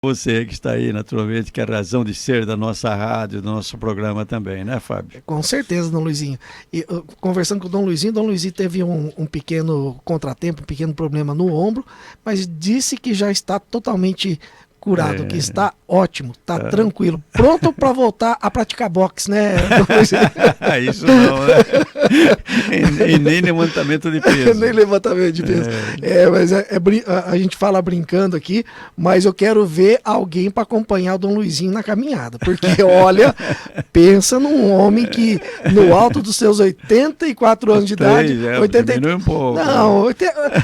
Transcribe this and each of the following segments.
Você que está aí, naturalmente, que é a razão de ser da nossa rádio, do nosso programa também, né, Fábio? Com certeza, Dom Luizinho. E conversando com o Dom Luizinho teve um pequeno contratempo, um pequeno problema no ombro, mas disse que já está totalmente curado, que está ótimo, está tranquilo, pronto para voltar a praticar boxe, né, Dom Luizinho? Isso não, né? E nem levantamento de peso. Nem levantamento de peso. Mas a gente fala brincando aqui, mas eu quero ver alguém para acompanhar o Dom Luizinho na caminhada, porque olha, pensa num homem que no alto dos seus 84 anos de idade, 80... Não, um pouco, não,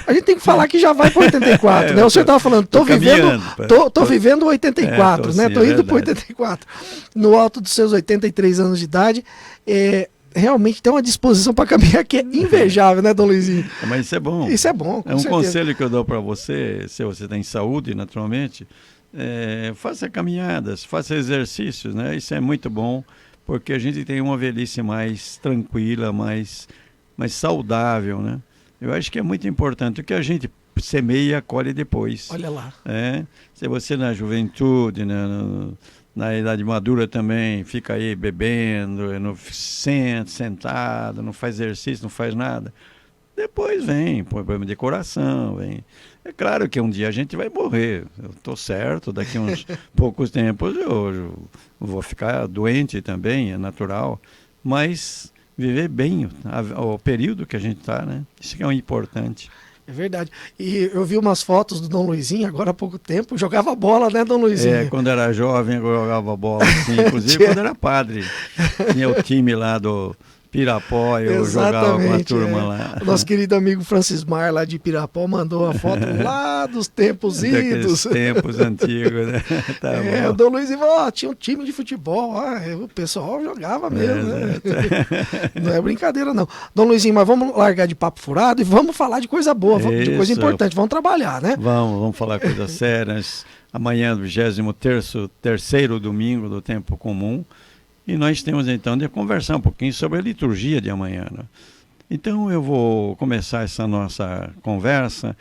a gente tem que falar que já vai para 84, né? O senhor estava falando, tô vivendo 84, né? Tô indo para 84. No alto dos seus 83 anos de idade, realmente tem uma disposição para caminhar que é invejável, né, Dom Luizinho? Mas isso é bom. Isso é bom, com certeza. Conselho que eu dou para você, se você tem saúde, naturalmente, faça caminhadas, faça exercícios, né? Isso é muito bom, porque a gente tem uma velhice mais tranquila, mais saudável, né? Eu acho que é muito importante. O que a gente semeia, colhe depois. Olha lá. Se você na juventude, na idade madura também, fica aí bebendo, sentado, não faz exercício, não faz nada. Depois vem problema de coração, vem. É claro que um dia a gente vai morrer, eu estou certo, daqui a uns poucos tempos eu vou ficar doente também, é natural, mas viver bem o período que a gente está, né? Isso que é o importante. É verdade. E eu vi umas fotos do Dom Luizinho, agora há pouco tempo, jogava bola, né, Dom Luizinho? Quando era jovem eu jogava bola, sim. Inclusive quando era padre. Tinha o time lá do Pirapó, eu jogava com a turma lá. O nosso querido amigo Francis Mar, lá de Pirapó, mandou uma foto lá dos tempos idos. Tempos antigos, né? O Dom Luizinho falou, tinha um time de futebol, o pessoal jogava mesmo, né? Não é brincadeira, não. Dom Luizinho, mas vamos largar de papo furado e vamos falar de coisa boa, de coisa importante, vamos trabalhar, né? Vamos falar coisas sérias. Amanhã, 23º domingo do tempo comum. E nós temos então de conversar um pouquinho sobre a liturgia de amanhã, né? Então eu vou começar essa nossa conversa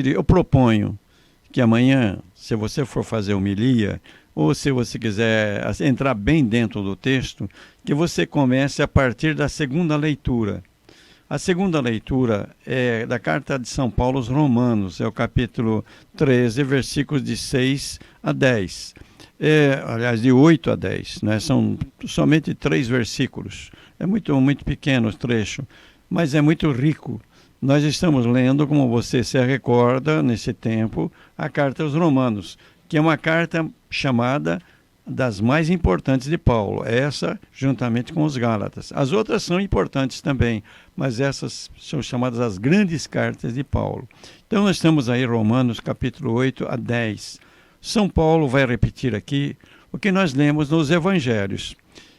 eu proponho que amanhã, se você for fazer homilia, ou se você quiser entrar bem dentro do texto, que você comece a partir da segunda leitura. A segunda leitura é da carta de São Paulo aos Romanos, é o capítulo 13, versículos de 6 a 10. Aliás, de 8 a 10, né? São somente 3 versículos. É muito, muito pequeno o trecho, mas é muito rico. Nós estamos lendo, como você se recorda, nesse tempo, a carta aos Romanos, que é uma carta chamada das mais importantes de Paulo. Essa, juntamente com os Gálatas. As outras são importantes também, mas essas são chamadas as grandes cartas de Paulo. Então, nós estamos aí, Romanos, capítulo 8 a 10. São Paulo vai repetir aqui o que nós lemos nos evangelhos.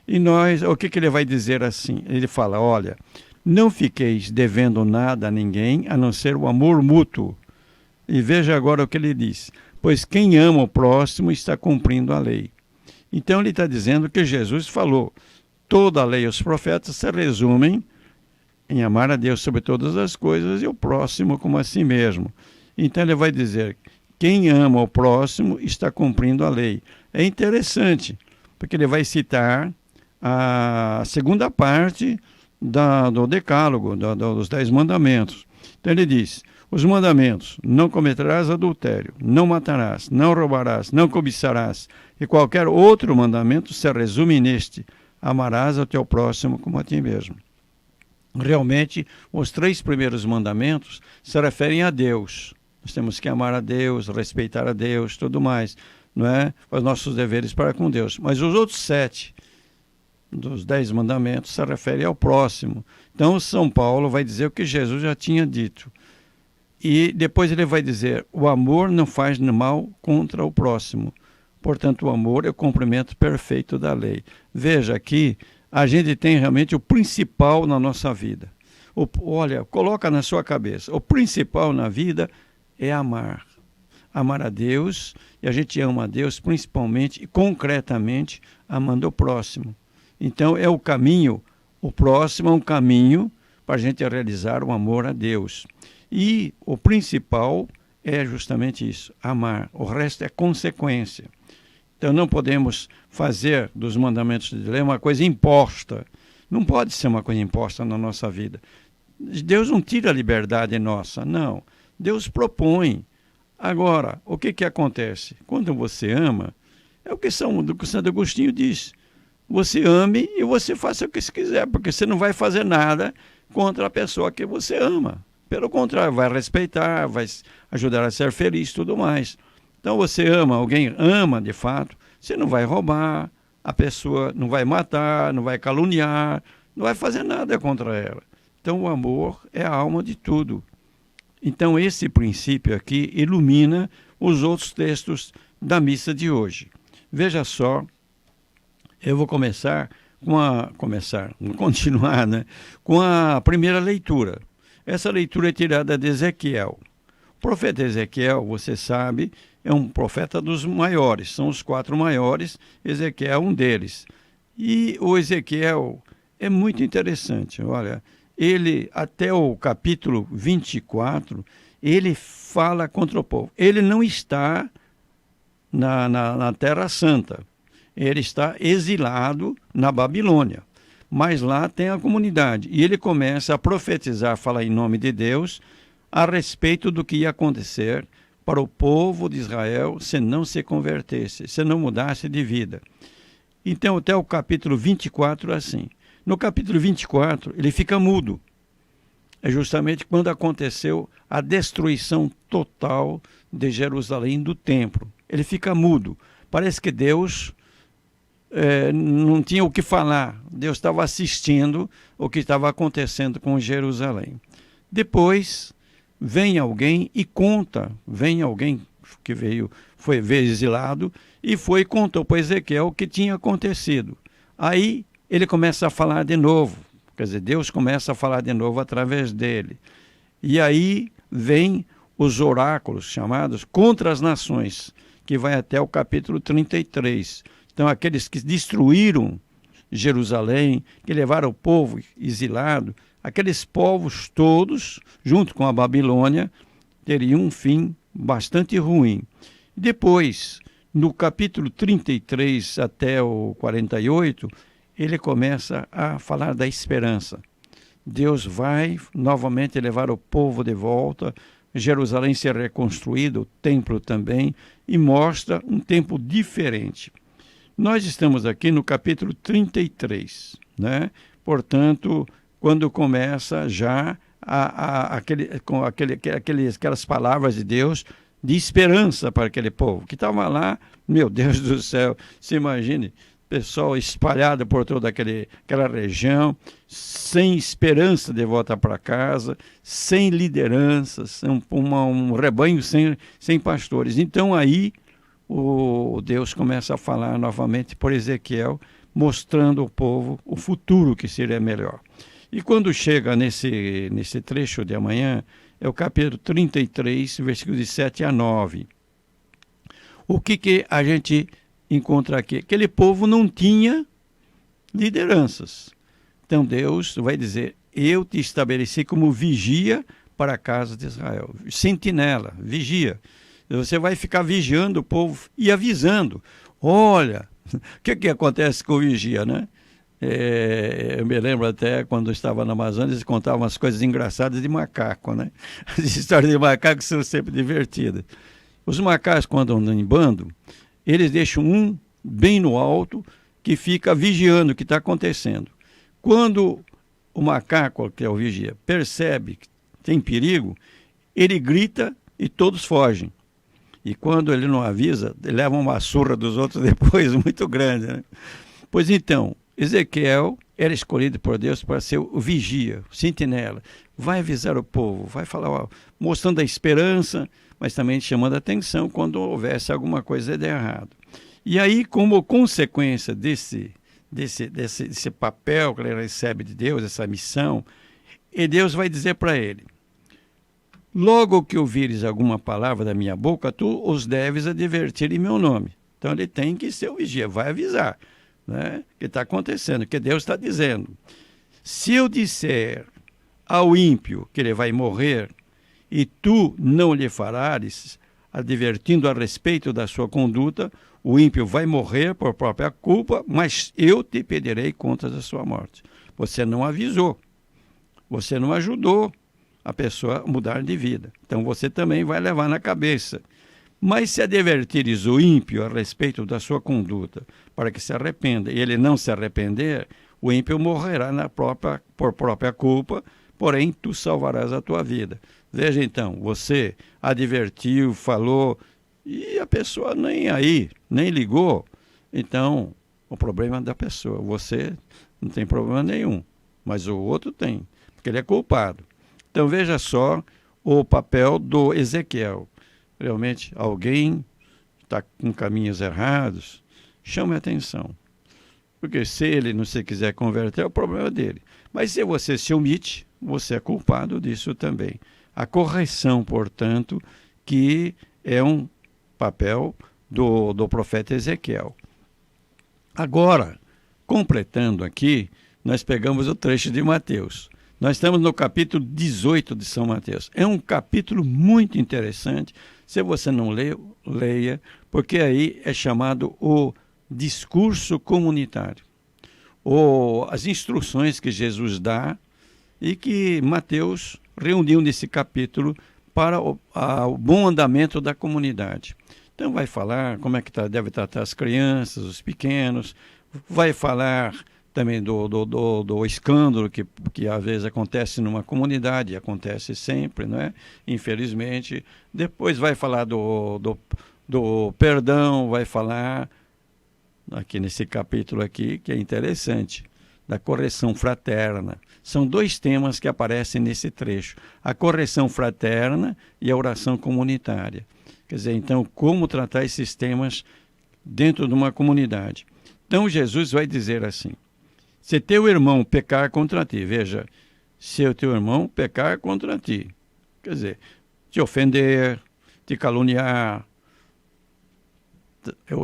E o que ele vai dizer assim? Ele fala, olha, não fiqueis devendo nada a ninguém, a não ser o amor mútuo. E veja agora o que ele diz. Pois quem ama o próximo está cumprindo a lei. Então ele está dizendo que Jesus falou, toda a lei e os profetas se resumem em amar a Deus sobre todas as coisas e o próximo como a si mesmo. Então ele vai dizer, quem ama o próximo está cumprindo a lei. É interessante, porque ele vai citar a segunda parte do decálogo, dos 10 mandamentos. Então ele diz, os mandamentos, não cometerás adultério, não matarás, não roubarás, não cobiçarás, e qualquer outro mandamento se resume neste, amarás ao teu próximo como a ti mesmo. Realmente, os 3 primeiros mandamentos se referem a Deus. Nós temos que amar a Deus, respeitar a Deus, tudo mais, não é? Os nossos deveres para com Deus. Mas os outros 7 dos 10 mandamentos se referem ao próximo. Então, São Paulo vai dizer o que Jesus já tinha dito. E depois ele vai dizer, o amor não faz mal contra o próximo. Portanto, o amor é o cumprimento perfeito da lei. Veja aqui, a gente tem realmente o principal na nossa vida. Olha, coloca na sua cabeça, o principal na vida é amar. Amar a Deus, e a gente ama a Deus principalmente e concretamente amando o próximo. Então é o caminho, o próximo é um caminho para a gente realizar o amor a Deus. E o principal é justamente isso, amar. O resto é consequência. Então não podemos fazer dos mandamentos de Deus uma coisa imposta. Não pode ser uma coisa imposta na nossa vida. Deus não tira a liberdade nossa, não. Deus propõe. Agora, o que acontece? Quando você ama, é o que Santo Agostinho diz. Você ame e você faça o que você quiser, porque você não vai fazer nada contra a pessoa que você ama. Pelo contrário, vai respeitar, vai ajudar a ser feliz e tudo mais. Então você ama, alguém ama de fato, você não vai roubar, a pessoa não vai matar, não vai caluniar, não vai fazer nada contra ela. Então o amor é a alma de tudo. Então esse princípio aqui ilumina os outros textos da missa de hoje. Veja só, eu vou continuar, né, com a primeira leitura. Essa leitura é tirada de Ezequiel. O profeta Ezequiel, você sabe, é um profeta dos maiores, são os 4 maiores, Ezequiel é um deles. E o Ezequiel é muito interessante, olha, ele até o capítulo 24, ele fala contra o povo. Ele não está na Terra Santa, ele está exilado na Babilônia, mas lá tem a comunidade. E ele começa a profetizar, falar em nome de Deus, a respeito do que ia acontecer para o povo de Israel se não se convertesse, se não mudasse de vida. Então, até o capítulo 24 é assim. No capítulo 24, ele fica mudo. É justamente quando aconteceu a destruição total de Jerusalém, do templo. Ele fica mudo. Parece que Deus não tinha o que falar. Deus estava assistindo o que estava acontecendo com Jerusalém. Depois vem alguém e conta. Vem alguém que foi exilado e foi e contou para Ezequiel o que tinha acontecido. Aí ele começa a falar de novo. Quer dizer, Deus começa a falar de novo através dele. E aí vem os oráculos chamados contra as nações, que vai até o capítulo 33. Então, aqueles que destruíram Jerusalém, que levaram o povo exilado, aqueles povos todos, junto com a Babilônia, teriam um fim bastante ruim. Depois, no capítulo 33 até o 48, ele começa a falar da esperança. Deus vai novamente levar o povo de volta, Jerusalém ser reconstruída, o templo também, e mostra um tempo diferente. Nós estamos aqui no capítulo 33, né? Portanto, quando começa já aquelas palavras de Deus de esperança para aquele povo, que estava lá, meu Deus do céu, se imagine, pessoal espalhado por toda aquela região, sem esperança de volta para casa, sem lideranças, um rebanho sem pastores. Então aí o Deus começa a falar novamente por Ezequiel, mostrando ao povo o futuro que seria melhor. E quando chega nesse trecho de amanhã, é o capítulo 33, versículos de 7 a 9. O que a gente encontra aqui? Aquele povo não tinha lideranças. Então Deus vai dizer, eu te estabeleci como vigia para a casa de Israel. Sentinela, vigia. Você vai ficar vigiando o povo e avisando. Olha, o que acontece com o vigia, né? Eu me lembro até quando eu estava na Amazônia, eles contavam umas coisas engraçadas de macaco, né? As histórias de macaco são sempre divertidas. Os macacos, quando andam em bando, eles deixam um bem no alto que fica vigiando o que está acontecendo. Quando o macaco, que é o vigia, percebe que tem perigo, ele grita e todos fogem. E quando ele não avisa, ele leva uma surra dos outros depois, muito grande, né? Pois então, Ezequiel era escolhido por Deus para ser o vigia, o sentinela. Vai avisar o povo, vai falar, mostrando a esperança, mas também chamando a atenção quando houvesse alguma coisa de errado. E aí, como consequência desse papel que ele recebe de Deus, essa missão, e Deus vai dizer para ele, logo que ouvires alguma palavra da minha boca, tu os deves advertir em meu nome. Então ele tem que ser o vigia, vai avisar, né, o que está acontecendo, o que Deus está dizendo. Se eu disser ao ímpio que ele vai morrer, e tu não lhe falares, advertindo a respeito da sua conduta, o ímpio vai morrer por própria culpa, mas eu te pedirei contas da sua morte. Você não avisou, você não ajudou a pessoa a mudar de vida. Então você também vai levar na cabeça. Mas se advertires o ímpio a respeito da sua conduta, para que se arrependa, e ele não se arrepender, o ímpio morrerá por própria culpa, porém tu salvarás a tua vida. Veja então, você advertiu, falou, e a pessoa nem aí, nem ligou. Então, o problema é da pessoa. Você não tem problema nenhum, mas o outro tem, porque ele é culpado. Então veja só o papel do Ezequiel. Realmente, alguém está com caminhos errados, chame a atenção. Porque se ele não se quiser converter, é o problema dele. Mas se você se omite, você é culpado disso também. A correção, portanto, que é um papel do profeta Ezequiel. Agora, completando aqui, nós pegamos o trecho de Mateus. Nós estamos no capítulo 18 de São Mateus. É um capítulo muito interessante. Se você não leu, leia, porque aí é chamado o discurso comunitário. Ou as instruções que Jesus dá e que Mateus reuniu nesse capítulo para o bom andamento da comunidade. Então vai falar como é que deve tratar as crianças, os pequenos, vai falar também do escândalo que às vezes acontece numa comunidade, acontece sempre, não é? Infelizmente. Depois vai falar do perdão, vai falar, aqui nesse capítulo aqui, que é interessante, da correção fraterna. São dois temas que aparecem nesse trecho, a correção fraterna e a oração comunitária. Quer dizer, então, como tratar esses temas dentro de uma comunidade. Então, Jesus vai dizer assim, se teu irmão pecar contra ti, veja, se o teu irmão pecar contra ti, quer dizer, te ofender, te caluniar,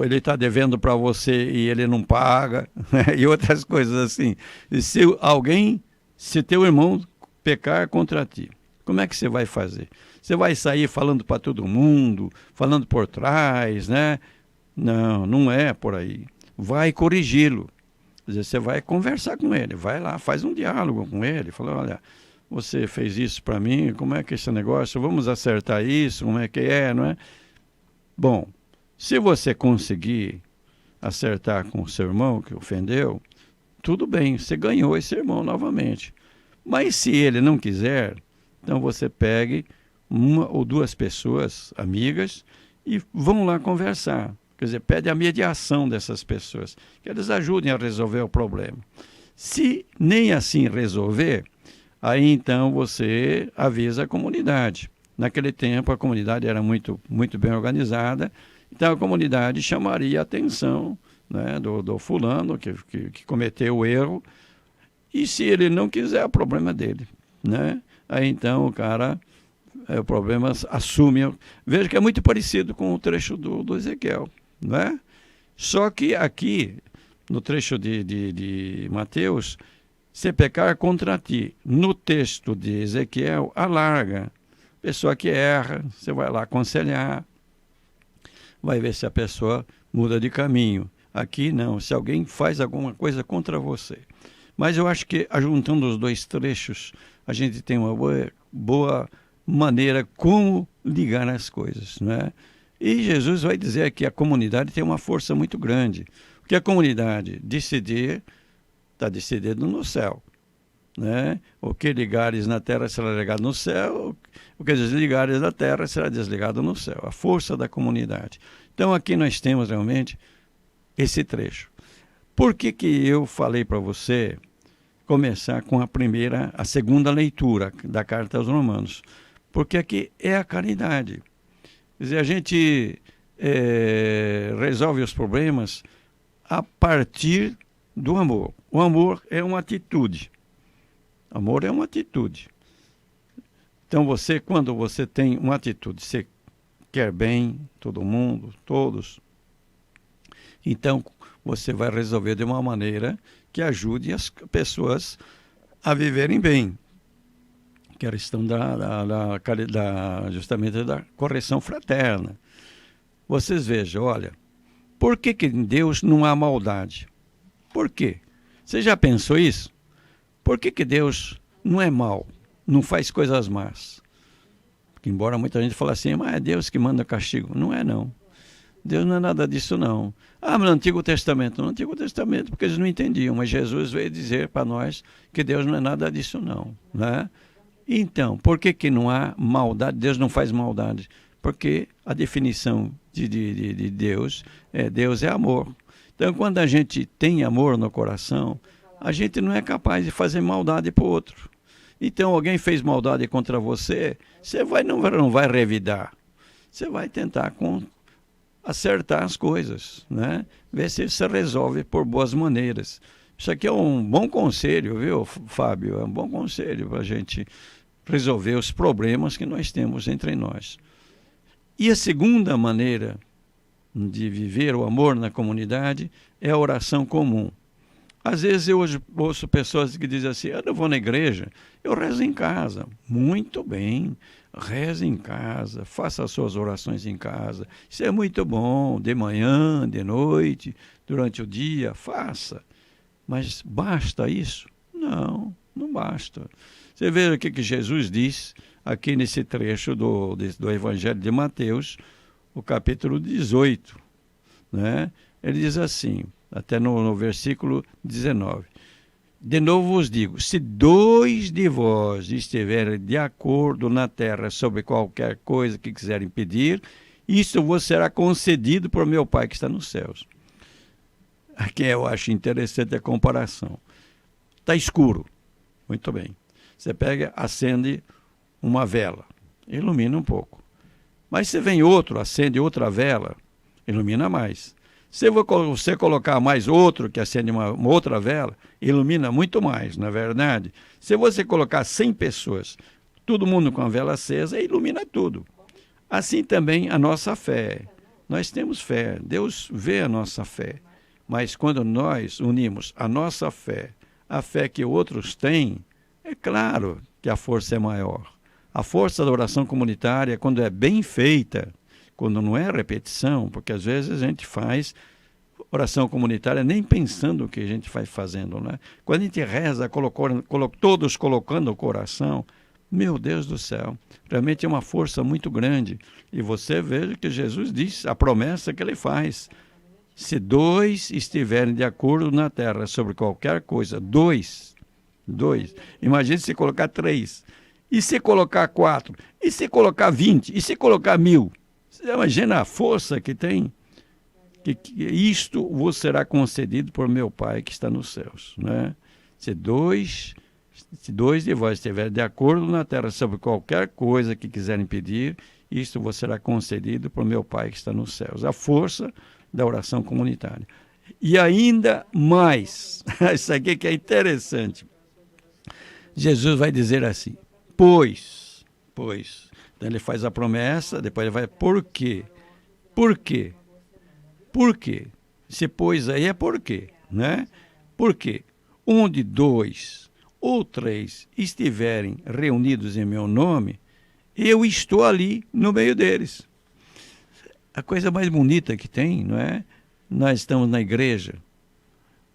ele está devendo para você e ele não paga, né? E outras coisas assim. E se teu irmão pecar contra ti, como é que você vai fazer? Você vai sair falando para todo mundo, falando por trás, né? Não, não é por aí. Vai corrigi-lo. Quer dizer, você vai conversar com ele, vai lá, faz um diálogo com ele, fala, olha, você fez isso para mim, como é que é esse negócio? Vamos acertar isso, como é que é, não é? Bom, se você conseguir acertar com o seu irmão que ofendeu, tudo bem, você ganhou esse irmão novamente. Mas se ele não quiser, então você pegue uma ou duas pessoas amigas e vão lá conversar. Quer dizer, pede a mediação dessas pessoas, que eles ajudem a resolver o problema. Se nem assim resolver, aí então você avisa a comunidade. Naquele tempo a comunidade era muito bem organizada, então a comunidade chamaria a atenção, né, do fulano que cometeu o erro, e se ele não quiser, o problema é dele, né? Aí então o cara, o problema assume. Veja que é muito parecido com o trecho do Ezequiel, não é? Só que aqui, no trecho de Mateus, se pecar contra ti. No texto de Ezequiel, alarga. Pessoa que erra, você vai lá aconselhar, vai ver se a pessoa muda de caminho. Aqui não, se alguém faz alguma coisa contra você. Mas eu acho que, juntando os dois trechos, a gente tem uma boa maneira como ligar as coisas, não é? E Jesus vai dizer que a comunidade tem uma força muito grande. Porque a comunidade decidir, está decidido no céu, né? O que ligares na terra será ligado no céu, o que desligares da terra será desligado no céu. A força da comunidade. Então aqui nós temos realmente esse trecho. Por que eu falei para você começar com a segunda leitura da carta aos Romanos? Porque aqui é a caridade. Quer dizer, a gente resolve os problemas a partir do amor. O amor é uma atitude. Amor é uma atitude. Então quando você tem uma atitude, você quer bem todo mundo, todos, então você vai resolver de uma maneira que ajude as pessoas a viverem bem. que é a questão justamente da correção fraterna. Vocês vejam, olha, por que em Deus não há maldade? Por quê? Você já pensou isso? Por que Deus não é mau, não faz coisas más? Porque, embora muita gente fale assim, mas é Deus que manda castigo. Não é, não. Deus não é nada disso, não. Ah, mas no Antigo Testamento. No Antigo Testamento, porque eles não entendiam, mas Jesus veio dizer para nós que Deus não é nada disso, não. Né? Então, por que não há maldade? Deus não faz maldade. Porque a definição de Deus é amor. Então, quando a gente tem amor no coração, a gente não é capaz de fazer maldade para o outro. Então, alguém fez maldade contra você, você não vai revidar. Você vai tentar acertar as coisas, né? Ver se você resolve por boas maneiras. Isso aqui é um bom conselho, viu, Fábio? É um bom conselho para a gente resolver os problemas que nós temos entre nós. E a segunda maneira de viver o amor na comunidade é a oração comum. Às vezes eu ouço pessoas que dizem assim, eu não vou na igreja, eu rezo em casa. Muito bem, reze em casa, faça as suas orações em casa. Isso é muito bom, de manhã, de noite, durante o dia, faça. Mas basta isso? Não, não basta. Você vê o que Jesus diz aqui nesse trecho do Evangelho de Mateus, o capítulo 18. Né? Ele diz assim, até no versículo 19. De novo vos digo, se 2 de vós estiverem de acordo na terra sobre qualquer coisa que quiserem pedir, isso vos será concedido por meu Pai que está nos céus. Aqui eu acho interessante a comparação. Está escuro. Muito bem. Você pega, acende uma vela, ilumina um pouco. Mas se vem outro, acende outra vela, ilumina mais. Se você colocar mais outro que acende uma outra vela, ilumina muito mais, não é verdade? Se você colocar 100 pessoas, todo mundo com a vela acesa, ilumina tudo. Assim também a nossa fé. Nós temos fé, Deus vê a nossa fé. Mas quando nós unimos a nossa fé, a fé que outros têm, é claro que a força é maior. A força da oração comunitária, quando é bem feita, quando não é repetição, porque às vezes a gente faz oração comunitária nem pensando o que a gente vai fazendo, né? Quando a gente reza, todos colocando o coração, meu Deus do céu, realmente é uma força muito grande. E você veja que Jesus diz, a promessa que ele faz, se 2 estiverem de acordo na terra sobre qualquer coisa, 2, imagine se colocar 3, e se colocar 4, e se colocar 20, e se colocar 1000, você imagina a força que tem, que isto vos será concedido por meu Pai que está nos céus, né? Se dois de vós estiverem de acordo na terra sobre qualquer coisa que quiserem pedir, isto vos será concedido por meu Pai que está nos céus. A força da oração comunitária. E ainda mais, isso aqui que é interessante, Jesus vai dizer assim, pois, então ele faz a promessa, depois ele vai, por quê? Por quê? Por quê? Se pois aí é por quê, né? Por quê? Onde 2 ou 3 estiverem reunidos em meu nome, eu estou ali no meio deles. A coisa mais bonita que tem, não é? Nós estamos na igreja,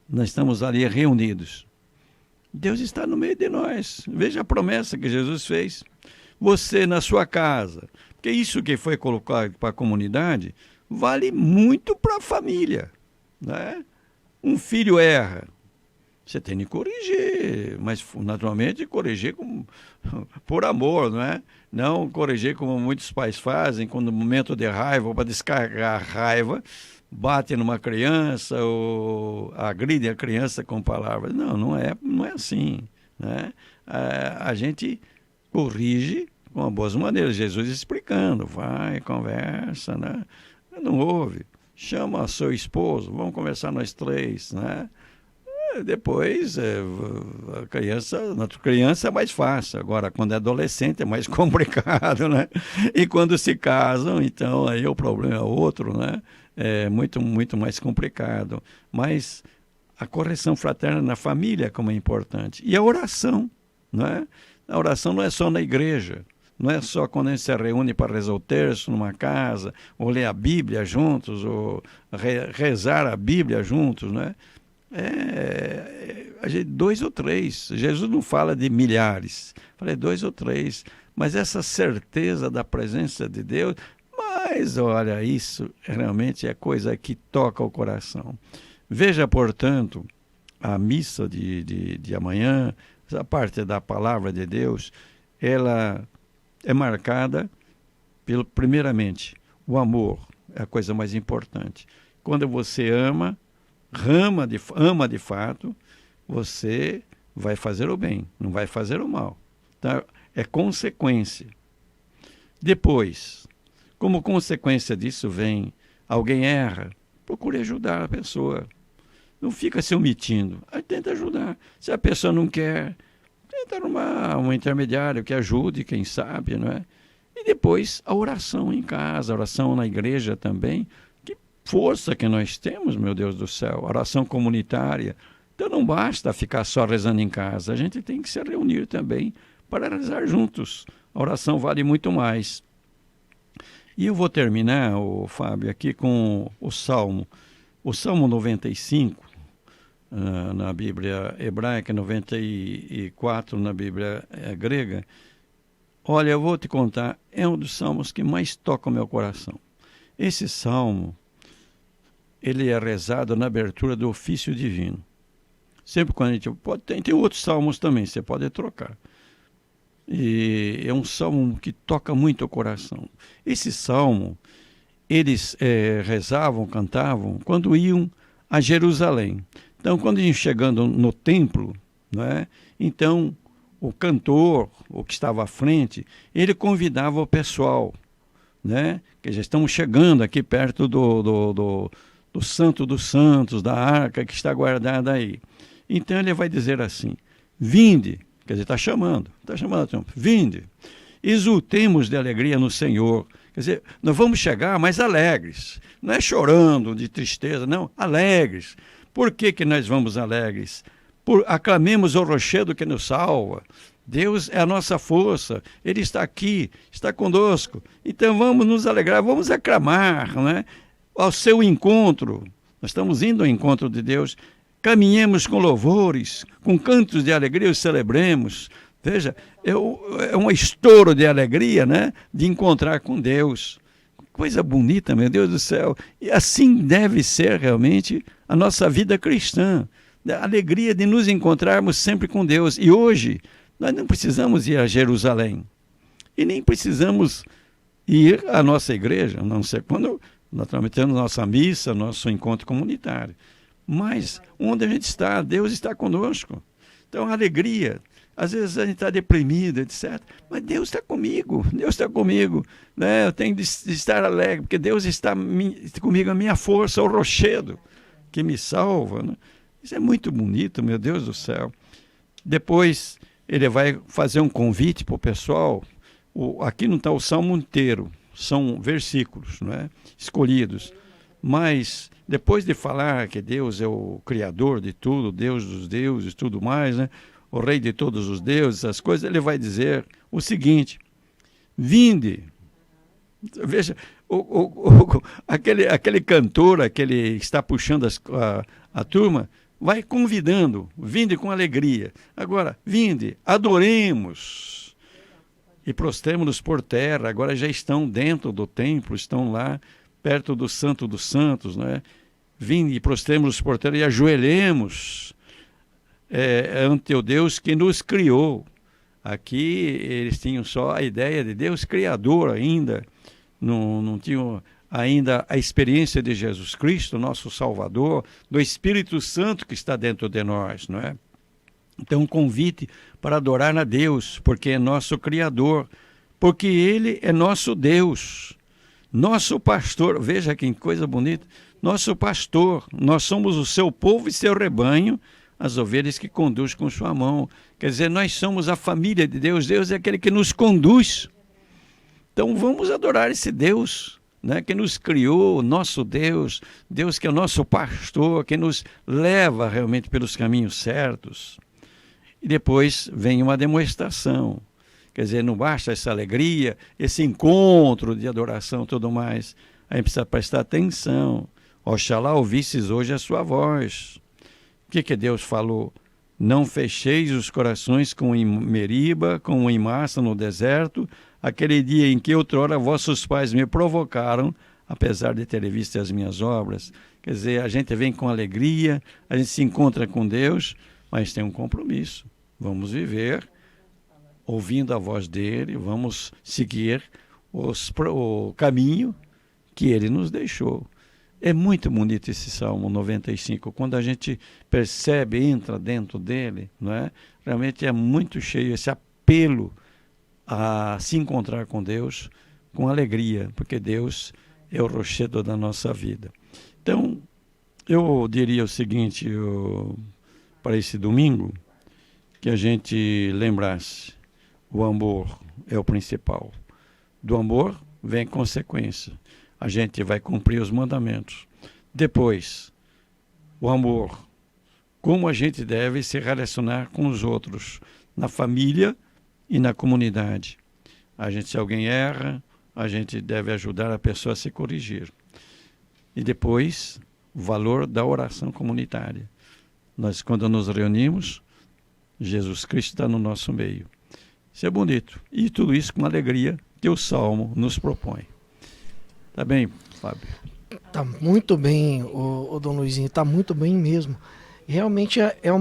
nós estamos ali reunidos. Deus está no meio de nós. Veja a promessa que Jesus fez. Você na sua casa, porque isso que foi colocado para a comunidade vale muito para a família, né? Um filho erra, você tem que corrigir, mas naturalmente corrigir por amor, não é? Não corrigir como muitos pais fazem, quando no momento de raiva, para descarregar a raiva, bate numa criança ou agride a criança com palavras. Não é assim, né? A gente corrige com boas maneiras. Jesus explicando, vai, conversa, né? Não ouve, chama seu esposo, vamos conversar nós 3, né? Depois, a criança é mais fácil, agora quando é adolescente é mais complicado, né? E quando se casam, então aí o problema é outro, né? É muito, muito mais complicado. Mas a correção fraterna na família como é importante. E a oração, não é? A oração não é só na igreja, não é só quando a gente se reúne para rezar o terço numa casa, ou ler a Bíblia juntos, ou rezar a Bíblia juntos, não é? A gente, 2 ou 3. Jesus não fala de milhares, fala de 2 ou 3. Mas essa certeza da presença de Deus, mas olha, isso realmente é coisa que toca o coração. Veja, portanto, a missa de amanhã, essa parte da palavra de Deus, ela é marcada pelo, primeiramente, o amor é a coisa mais importante. Quando você ama de fato, você vai fazer o bem, não vai fazer o mal. Tá? É consequência. Depois, como consequência disso vem, alguém erra, procure ajudar a pessoa. Não fica se omitindo, aí tenta ajudar. Se a pessoa não quer, tenta arrumar um intermediário que ajude, quem sabe, não é? E depois a oração em casa, a oração na igreja também. Que força que nós temos, meu Deus do céu, a oração comunitária. Então não basta ficar só rezando em casa, a gente tem que se reunir também para rezar juntos. A oração vale muito mais. E eu vou terminar, Fábio, aqui com o Salmo 95, na Bíblia hebraica, 94 na Bíblia grega. Olha, eu vou te contar, é um dos salmos que mais toca o meu coração. Esse salmo, ele é rezado na abertura do ofício divino. Sempre quando a gente pode, tem outros salmos também, você pode trocar. E é um salmo que toca muito o coração. Esse salmo, eles rezavam, cantavam, quando iam a Jerusalém. Então, quando iam chegando no templo, né, então o cantor, o que estava à frente, ele convidava o pessoal, né, que já estamos chegando aqui perto do Santo dos Santos, da arca que está guardada aí. Então ele vai dizer assim: vinde, quer dizer, está chamando a turma, vinde, exultemos de alegria no Senhor. Quer dizer, nós vamos chegar mais alegres, não é chorando de tristeza, não, alegres. Por que nós vamos alegres? Aclamemos o rochedo que nos salva. Deus é a nossa força, Ele está aqui, está conosco. Então vamos nos alegrar, vamos aclamar, né? Ao seu encontro. Nós estamos indo ao encontro de Deus. Caminhemos com louvores, com cantos de alegria, os celebremos. Veja, é um estouro de alegria, né? De encontrar com Deus. Coisa bonita, meu Deus do céu. E assim deve ser realmente a nossa vida cristã. A alegria de nos encontrarmos sempre com Deus. E hoje, nós não precisamos ir a Jerusalém. E nem precisamos ir à nossa igreja, a não ser quando naturalmente temos nossa missa, nosso encontro comunitário. Mas onde a gente está, Deus está conosco. Então, a alegria. Às vezes a gente está deprimido, etc. Mas Deus está comigo, né? Eu tenho de estar alegre, porque Deus está comigo, a minha força, o rochedo que me salva, né? Isso é muito bonito, meu Deus do céu. Depois ele vai fazer um convite para o pessoal. Aqui não está o salmo inteiro, são versículos, não é? Escolhidos. Mas depois de falar que Deus é o Criador de tudo, Deus dos deuses e tudo mais, né? O Rei de todos os deuses, essas coisas, ele vai dizer o seguinte: vinde. Veja, aquele cantor, aquele que está puxando a turma, vai convidando, vinde com alegria. Agora, vinde, adoremos e prostremos-nos por terra. Agora já estão dentro do templo, estão lá perto do Santo dos Santos, né? Vinde e prostremos-nos por terra e ajoelhemos ante o Deus que nos criou. Aqui eles tinham só a ideia de Deus Criador ainda, não tinham ainda a experiência de Jesus Cristo, nosso Salvador, do Espírito Santo que está dentro de nós, não é? Então um convite para adorar a Deus, porque é nosso Criador, porque Ele é nosso Deus, nosso pastor. Veja que coisa bonita, nosso pastor, nós somos o seu povo e seu rebanho, as ovelhas que conduz com sua mão. Quer dizer, nós somos a família de Deus. Deus é aquele que nos conduz. Então vamos adorar esse Deus, né, que nos criou, nosso Deus, Deus que é o nosso pastor, que nos leva realmente pelos caminhos certos. E depois vem uma demonstração. Quer dizer, não basta essa alegria, esse encontro de adoração e tudo mais. A gente precisa prestar atenção. Oxalá ouvisses hoje a sua voz. O que Deus falou? Não fecheis os corações como em Meriba, como em Massa no deserto, aquele dia em que outrora vossos pais me provocaram, apesar de terem visto as minhas obras. Quer dizer, a gente vem com alegria, a gente se encontra com Deus, mas tem um compromisso. Vamos viver ouvindo a voz dele, vamos seguir o caminho que ele nos deixou. É muito bonito esse Salmo 95, quando a gente percebe, entra dentro dele, não é? Realmente é muito cheio esse apelo a se encontrar com Deus com alegria, porque Deus é o rochedo da nossa vida. Então, eu diria o seguinte, para esse domingo, que a gente lembrasse, o amor é o principal. Do amor vem consequência. A gente vai cumprir os mandamentos. Depois, o amor. Como a gente deve se relacionar com os outros, na família e na comunidade. Se alguém erra, a gente deve ajudar a pessoa a se corrigir. E depois, o valor da oração comunitária. Nós, quando nos reunimos, Jesus Cristo está no nosso meio. Isso é bonito. E tudo isso com alegria que o Salmo nos propõe. Tá bem, Fábio? Tá muito bem, o Dom Luizinho, tá muito bem mesmo. Realmente é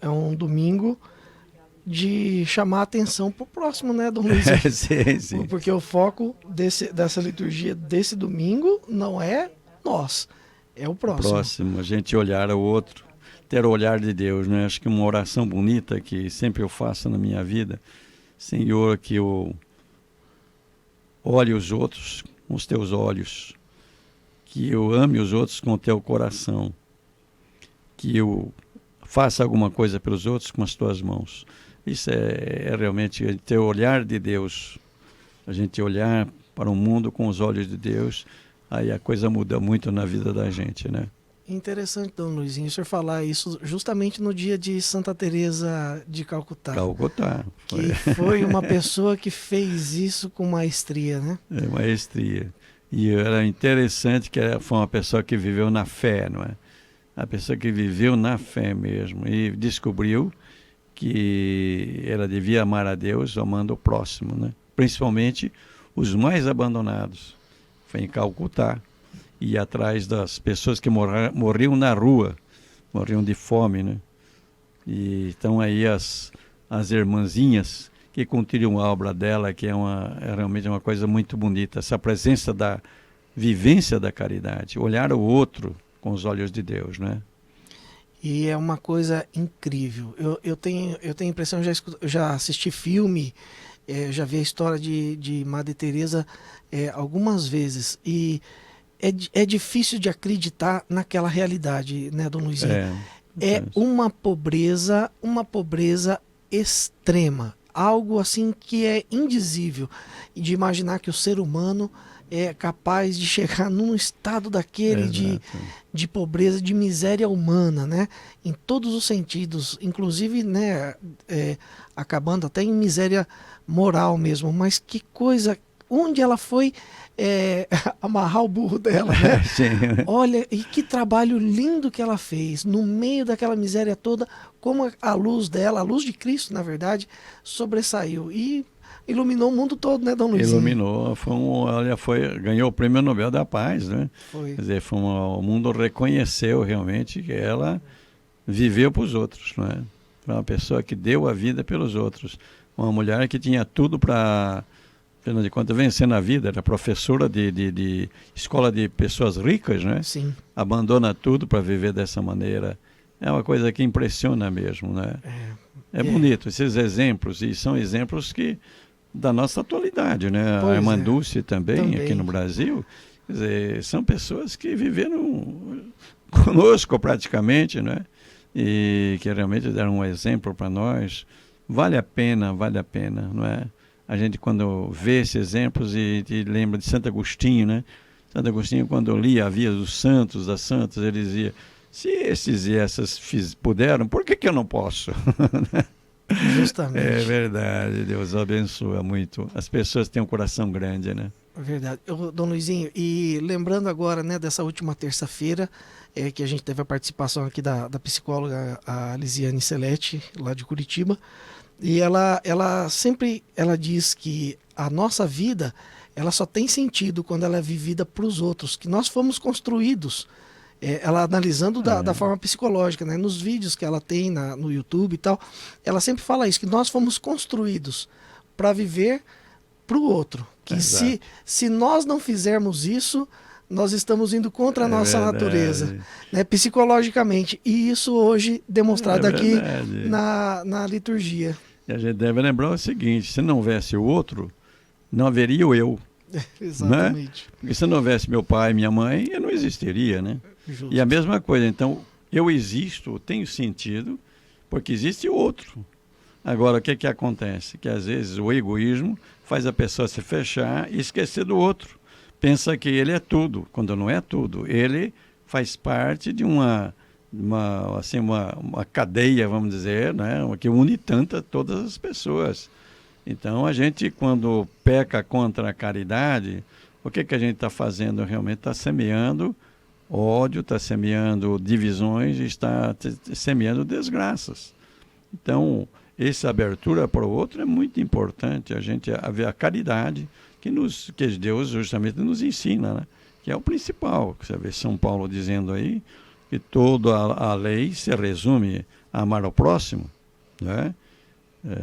um domingo de chamar a atenção para o próximo, né, Dom Luizinho? Sim. Porque o foco dessa liturgia desse domingo não é nós, é o próximo. A gente olhar ao outro, ter o olhar de Deus, né? Acho que uma oração bonita que sempre eu faço na minha vida, Senhor, que eu olhe os outros com os teus olhos, que eu ame os outros com o teu coração, que eu faça alguma coisa pelos outros com as tuas mãos. Isso é realmente ter o olhar de Deus, a gente olhar para o mundo com os olhos de Deus, aí a coisa muda muito na vida da gente, né? Interessante, Dom Luizinho, o senhor falar isso justamente no dia de Santa Teresa de Calcutá. Que foi uma pessoa que fez isso com maestria, né? Maestria. E era interessante que foi uma pessoa que viveu na fé, não é? A pessoa que viveu na fé mesmo e descobriu que ela devia amar a Deus amando o próximo, né? Principalmente os mais abandonados. Foi em Calcutá. E atrás das pessoas que morriam na rua, morriam de fome, né? E estão aí as irmãzinhas que continuam a obra dela, que é realmente uma coisa muito bonita, essa presença da vivência da caridade, olhar o outro com os olhos de Deus, né? E é uma coisa incrível. Eu tenho a impressão, já assisti filme, já vi a história de Madre Teresa algumas vezes, e é difícil de acreditar naquela realidade, né, Dom Luizinho? É uma pobreza extrema, algo assim que é indizível, de imaginar que o ser humano é capaz de chegar num estado daquele de pobreza, de miséria humana, né? Em todos os sentidos, inclusive, né, acabando até em miséria moral mesmo. Mas que coisa, onde ela foi amarrar o burro dela, né? Sim. Olha, e que trabalho lindo que ela fez, no meio daquela miséria toda, como a luz dela, a luz de Cristo, na verdade, sobressaiu e iluminou o mundo todo, né, Dom Luizinho? Iluminou, ganhou o Prêmio Nobel da Paz, né? Foi. Quer dizer, o mundo reconheceu realmente que ela viveu para os outros, não é? Foi uma pessoa que deu a vida pelos outros, uma mulher que tinha tudo para, afinal de contas, vencer na vida, era professora de escola de pessoas ricas, né? Sim. Abandona tudo para viver dessa maneira. É uma coisa que impressiona mesmo, né? É bonito esses exemplos, e são exemplos da nossa atualidade, né? A Irmã Dulce também, aqui no Brasil, quer dizer, são pessoas que viveram conosco praticamente, né? E que realmente deram um exemplo para nós. Vale a pena, não é? A gente, quando vê esses exemplos e lembra de Santo Agostinho, né? Santo Agostinho, quando lia a vida dos santos, das santas, ele dizia: Se esses e essas puderam, por que eu não posso? Justamente. É verdade, Deus abençoa muito. As pessoas têm um coração grande, né? É verdade. Dom Luizinho, e lembrando agora, né, dessa última terça-feira, que a gente teve a participação aqui da psicóloga, a Lisiane Celeste, lá de Curitiba, e ela sempre diz que a nossa vida, ela só tem sentido quando ela é vivida para os outros, que nós fomos construídos, ela analisando da forma psicológica, né, nos vídeos que ela tem no YouTube e tal, ela sempre fala isso, que nós fomos construídos para viver para o outro, que se nós não fizermos isso, nós estamos indo contra a nossa natureza, né, psicologicamente, e isso hoje demonstrado aqui na liturgia. E a gente deve lembrar o seguinte, se não houvesse o outro, não haveria o eu. Exatamente. Né? Porque se não houvesse meu pai e minha mãe, eu não existiria, né? Justo. E a mesma coisa, então, eu existo, tenho sentido, porque existe o outro. Agora, o que acontece? Que às vezes o egoísmo faz a pessoa se fechar e esquecer do outro. Pensa que ele é tudo, quando não é tudo. Ele faz parte de uma cadeia, vamos dizer, né? Que une todas as pessoas. Então, a gente, quando peca contra a caridade, o que a gente está fazendo realmente? Está semeando ódio, está semeando divisões, está semeando desgraças. Então, essa abertura para o outro é muito importante, a gente ver a caridade que Deus justamente nos ensina, né? Que é o principal. Você vê São Paulo dizendo aí que toda a lei se resume a amar ao próximo, né?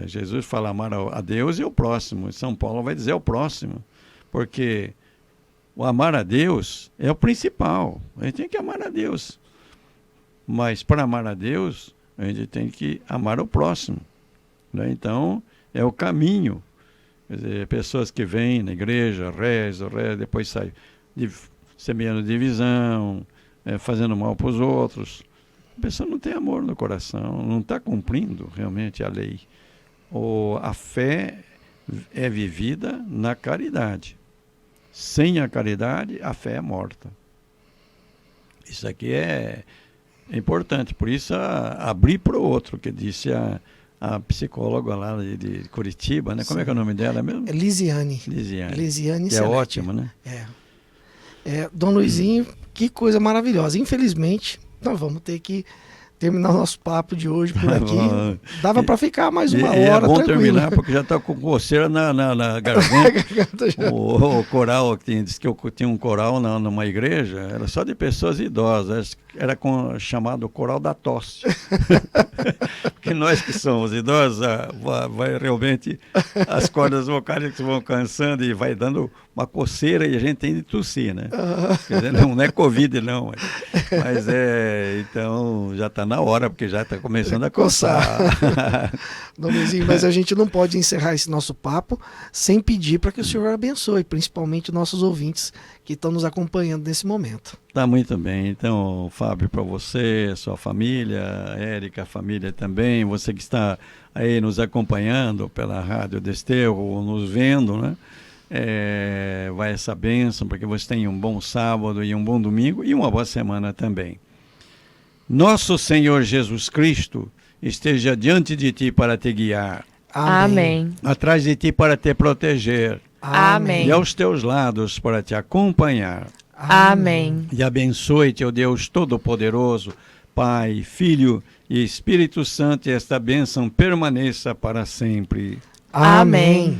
Jesus fala amar a Deus e ao próximo, e São Paulo vai dizer ao próximo, porque o amar a Deus é o principal, a gente tem que amar a Deus, mas para amar a Deus, a gente tem que amar o próximo, né? Então, é o caminho. Quer dizer, pessoas que vêm na igreja, rezam, depois saem semeando divisão, fazendo mal para os outros. A pessoa não tem amor no coração, não está cumprindo realmente a lei. A fé é vivida na caridade. Sem a caridade, a fé é morta. Isso aqui é importante. Por isso, abrir para o outro, que disse a psicóloga lá de Curitiba, né? Como é que é o nome dela mesmo? Lisiane. Lisiane que é ótimo, né? Dom Luizinho, que coisa maravilhosa. Infelizmente, nós vamos ter que terminar o nosso papo de hoje por aqui. Dava para ficar mais uma hora. É bom tranquilo. terminar, porque já está com coceira na garganta. O coral, diz que eu tinha um coral numa igreja, era só de pessoas idosas, era chamado coral da tosse. Porque nós que somos idosos, vai realmente, as cordas vocais vão cansando e vai dando uma coceira e a gente tem de tossir, né? Quer dizer, não é Covid não, mas então já está na hora, porque já está começando a coçar. Dom Luizinho, mas a gente não pode encerrar esse nosso papo sem pedir para que o senhor abençoe, principalmente nossos ouvintes que estão nos acompanhando nesse momento. Tá muito bem. Então, Fábio, para você, sua família, Érica, a família também, você que está aí nos acompanhando pela Rádio Desterro, ou nos vendo, né? Vai essa bênção, porque você tenha um bom sábado e um bom domingo e uma boa semana também. Nosso Senhor Jesus Cristo esteja diante de ti para te guiar. Amém. Atrás de ti para te proteger. Amém. E aos teus lados para te acompanhar. Amém. E abençoe-te, ó Deus Todo-Poderoso, Pai, Filho e Espírito Santo, e esta bênção permaneça para sempre. Amém.